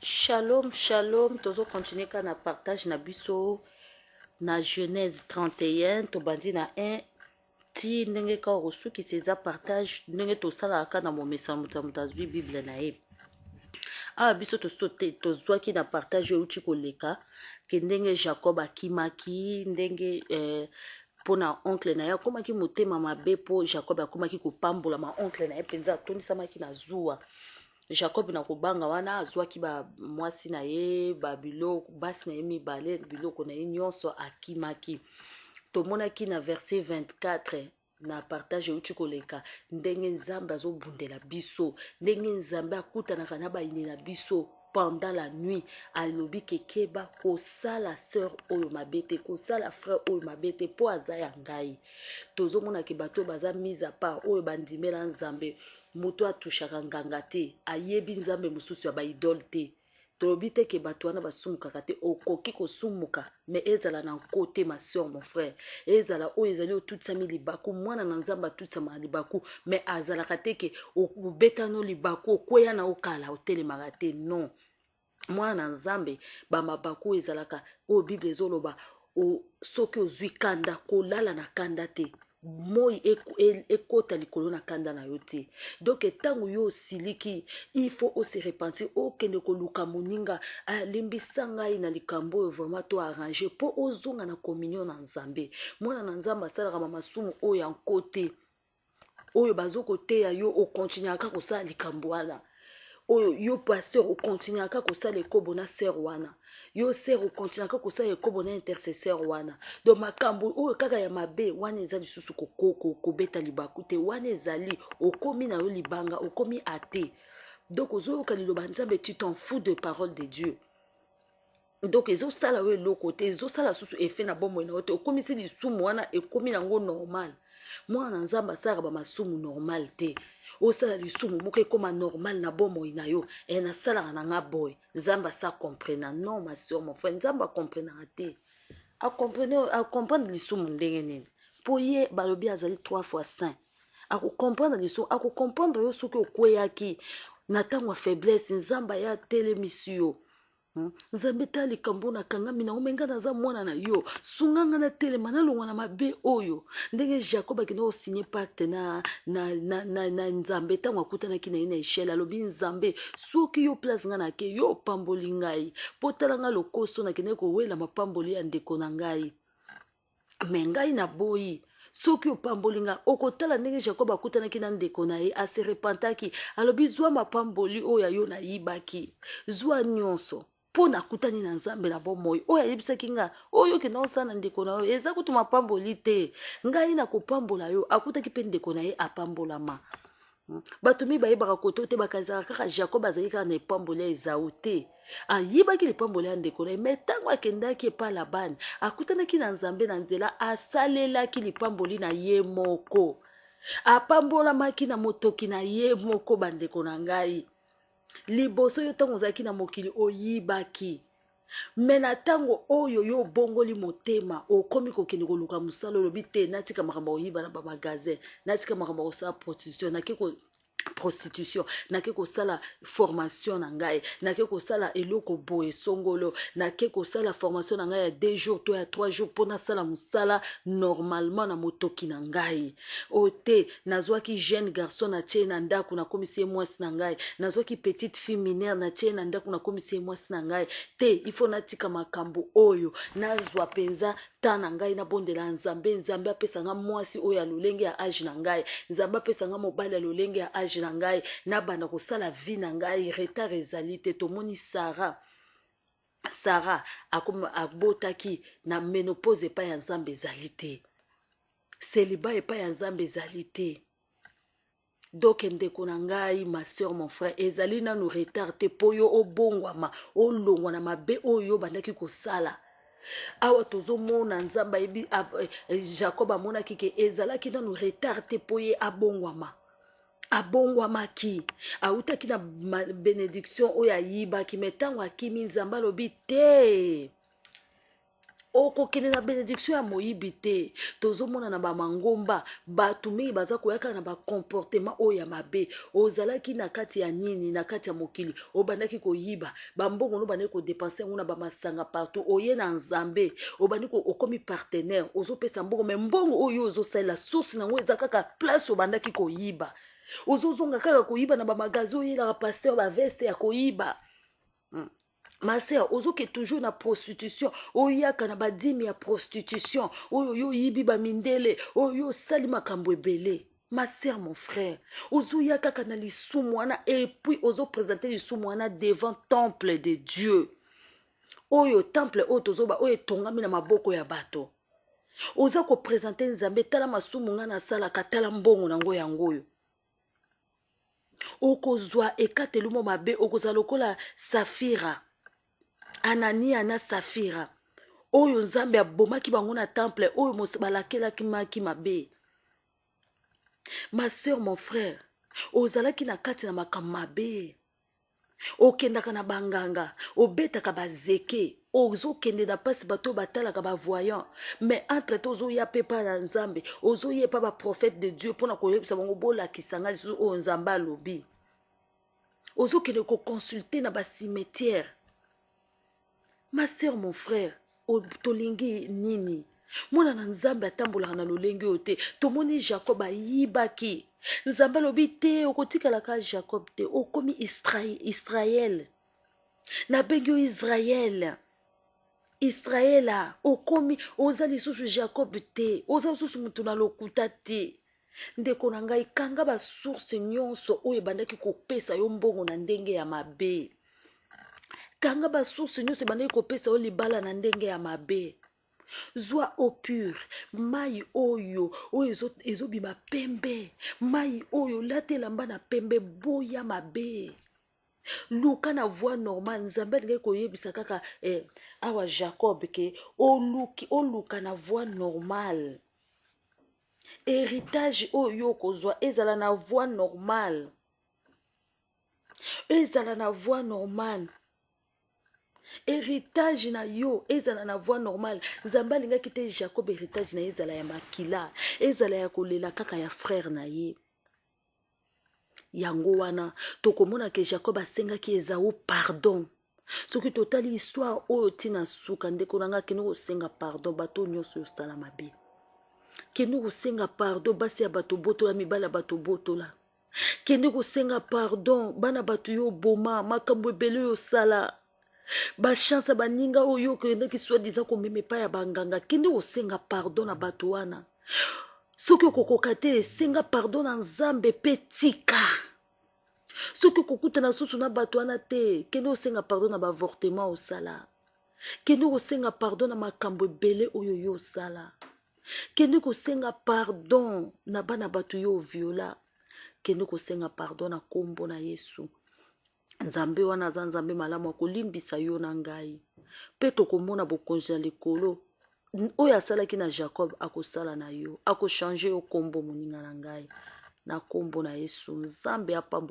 Shalom, shalom, tozo continuer ka na partage na biso na Genèse 31, tobandi na 1 ti ndenge ka okosukisa eza partage ndenge tosalaka ka na momesa moto ya moto azwi bible na ye. Awa biso tozwaki na partage euti koleka ke ndenge Jacob akimaki ndenge mpona oncle na ye akomaki motema mabe mpo Jacob akomaki kopambola ma oncle na ye mpenza atondisamaki na zuwa. Jacob na kobanga wana azwaki ba mwasi na ye ba biloko basi na ye mibale biloko na ye nyonso akimaki. Tomonaki na verset 24 na partage euti koleka ndenge Nzambe azobundela biso, ndenge Nzambe akutanaka na baini na biso pendant la nuit, alobi kekeba kosala sœur oyo mabete kosala frère oyo mabete po aza ya ngai. Tozomona ke bato baza mise à part oyo bandimela Nzambe, moto atushaka nganga te, ayebi Nzambe mosusu ya baidole te. Tolobi te ke bato wana basumukaka te, okoki kosumuka me ezala na nkote ma soeur mon frère, ezala oyo ezali otutisami libaku mwana na Nzambe atutisama libaku me azalaka te ke obetano libaku okweya na okala otelemaka te, non. Mwana na Nzambe bamabaku ezalaka oyo Bible ezoloba soki ozwi kanda kolala na kanda te, moi ekota likolo na kanda na yo te. Donc ntango yo osiliki il faut ose repentir okende koluka moninga alimbisa ngai na likambo oyo vraiment to arranger mpo ozonga na communion na Nzambe. Mwana na Nzambe asalaka bamasumu oyo ya nkote oyo bazokoteya yo okontinuaka kosala likambo wana. Oyo yo pasteur okontinuaka kosala ekobo na sœur wana, yo sœur okontinuaka kosala ekobo na intercesseur wana. Donc makambo oyo kaka ya mabe wana eza lisusu kobeta libaku te, wana ezali okomi na yo libanga, okomi ate. Donc ozoyoka liloba Nzambe, tu t'en fous de parole de Dieu. Donc ezosala yo eloko te, ezosala susu efe na bomoi na yo te, okomisi lisumu wana ekomi nango normal. Mwana na Nzambe asalaka bamasumu normal te. Osala lisumu moko ekoma normal na bomoi na yo nasalaka na nga boy Nzambe asa comprena. Non ma soeur mon frère, Nzambe akomprenaka te. Akomprendre lisumu ndenge nini mpo ye balobi azali 3 fois saint. Akokomprendre lisumu, akokomprendre yo soki okweyaki na ntango ya faiblesse. Nzambe aya atelemisi yo. Nzambe ta likambo na kangami na omenga naza mwana na yo, sunganga na telema na longwa na mabe oyo. Ndenge Jacob akina osigné pacte na Nzambe tango akutanaki na ye na échelle, alobi Nzambe soki yo place nga na ke yo pamboli ngai po tala nga lokoso na kende kowela mapamboli ya ndeko na ngai. Me ngai na boyi soki opamboli nga okotala ndenge Jacob akutanaki na ndeko na ye ase repentaki, alobi zwa mapamboli oyo yo nayibaki, zwa nyonso mpo nakutani na Nzambe na bomoi oyo ayebisaki nga oyo okenda osala na ndeko na yo eza kutu mapamboli te, ngai nakopambola yo. Akutaki mpe ndeko na ye apambolama. Bato bayebaka koto te bakazaka kaka Jacob azali kaka na epamboli ya Esau te, ayibaki lipamboli ya ndeko na ye. Me ntango akendaki epa Labani akutanaki na Nzambe na nzela, asalelaki lipamboli na ye moko, apambolamaki na motoki na ye moko. Bandeko na ngai, liboso yo ntango ozalaki na mokili oyibaki, me na ntango oyo yo bongoli motema okomi kokende koluka mosala olobi te natika makambo oyiba na bamagazin, natika makambo kosala prostitution, nake kosala formation na ngai, nake kosala eloko boye songolo, nake kosala formation na ngai ya 2 jours to ya 3 jours po nasala mosala normalement na motoki na ngai. O te nazwaki jeune garçon na tie na ndako na komisi mwasi na ngai, nazwaki petite fille mineure na tie na ndako na komisi mwasi na ngai te. Ifo natika makambo oyo nazwa penza ta na ngai na bondela Nzambe. Nzambe apesa nga mwasi oyo ya lolenge ya age na ngai, Nzambe apesa nga mobali ya lolenge ya age na ngai, na banda kosala vie na ngai. Retard ezali te. Tomoni Sarah abotaki na ménopause epai ya Nzambe ezali te, célibat epai ya Nzambe ezali te. Donc ndeko na ngai ma soeur mon frère, ezali nanu retard te po yo obongwama olongwa na mabe oyo bandaki kosala. Awa tozomona Nzambe ayebi Jacob amonaki ke ezalaki nanu retard te po ye abongwama. Abongwamaki autaki na bénédiction oyo ayibaki, me ntango akimi Nzambe alobi te okokende na bénédiction ya moyibi te. Tozomona na bamangomba bato mingi baza koyaka na bakomportema oyo ya mabe. Ozalaki na kati ya nini, na kati ya mokili obandaki koyiba bambongo no bandaki kodepanse yango na bamasanga partout. Oye na nzambe obandaki okomi partenaire ozopesa mbongo, me mbongo oyo ozosalela source nango eza kaka place obandaki koyiba. Ozozonga kaka koyiba na bamagazi oyelaka pasteur baveste ya koyiba. Ma sœur, ozoke toujours na prostitution, oyaka na badimi ya prostitution, oyo yibi ba mindele, oyo sali makambo ebele. Ma sœur, mon frère, ozoyaka kaka na lisumu wana et puis ozo présenter lisumu wana devant temple de Dieu. Oyo temple oyo tozoba oyo tongami na maboko ya bato. Oza ko présenter Nzambe tala masumu nga na sala katala mbongo nango yangoyo. Okozwa ekatelumo mabe okoza lokola Safira. Anania na Safira oyo Nzambe abomaki bango na temple oyo balakelaki maki mabe. Ma sœur, mon frère, ozalaki na kati na makambo mabe, okendaka na banganga, obetaka bazeke, ozokende na pasi bato batalaka bavoyant, mais entre temps ozoya pe pa na Nzambe, ozoye pa ba prophète de Dieu pona koyebisa bango bolakisanga lisusu oyo Nzambe alobi. Ozokende ko consulter na ba cimetière. Ma sœur, mon frère, tolingi nini? Mwana na Nzambe atambolaka na lolenge oyo te. Tomoni Jacob ayibaki. Nzambe alobi te okotikala ka Jacob te. Okomi Israël. Na bengi yo Israël. Israëla okomi oza lisusu Jacob te. Oza lisusu mutu na lokuta te. Ndeko na ngai kanga ba source nyonso oyo bandaki kopesa yo mbongo na ndenge ya mabe. Kanga ba source nyonso bandaki kopesa yo libala na ndenge ya mabe. Zwa eau pure, mai oyo ezobima pembe, mai oyo latelamba na pembe boya mabe. Luka na voie normale, Nzambe ndenge koyebisa kaka awa Jacob ke oluka na voie normale. Héritage oyo kozwa ezala na voie normale. Ezala na voie normale. Héritage na yo ezala na voie normale. Nzambe alingaki te Jacob héritage na ezala ya makila, ezala ya kolela kaka ya frère na ye. Yango wana tokomona ke Jacob asengaki Esau pardon. Soki totali histoire oyo tina suka ndeko nanga kende kosenga pardon bato nyonso yosala mabe. Kende kosenga pardon basi ya bato botola, mibala bato botola. Kende kosenga pardon bana bato yo boma makambo ebele yosala. Ba chance baninga oyo kende ki soi-disant komeme pa ya banganga, kende kosenga pardon na bato wana. Soki okokoka te senga pardon na Nzambe pe tika. Soki okokuta na susu na bato wana te kende kosenga pardon na baavortement osala. Kende kosenga pardon na makambo ebele oyo yo osala. Kende kosenga pardon na bana bato yo viola. Kende kosenga pardon na kombo na Yesu. Nzambe wana aza Nzambe malamu akolimbisa yo na ngai. Pe tokomona bokonzi ya likolo oyo asalaki na Jacob akosala na yo, akochange yo kombo moninga na ngai na kombo na Yesu. Nzambe apambo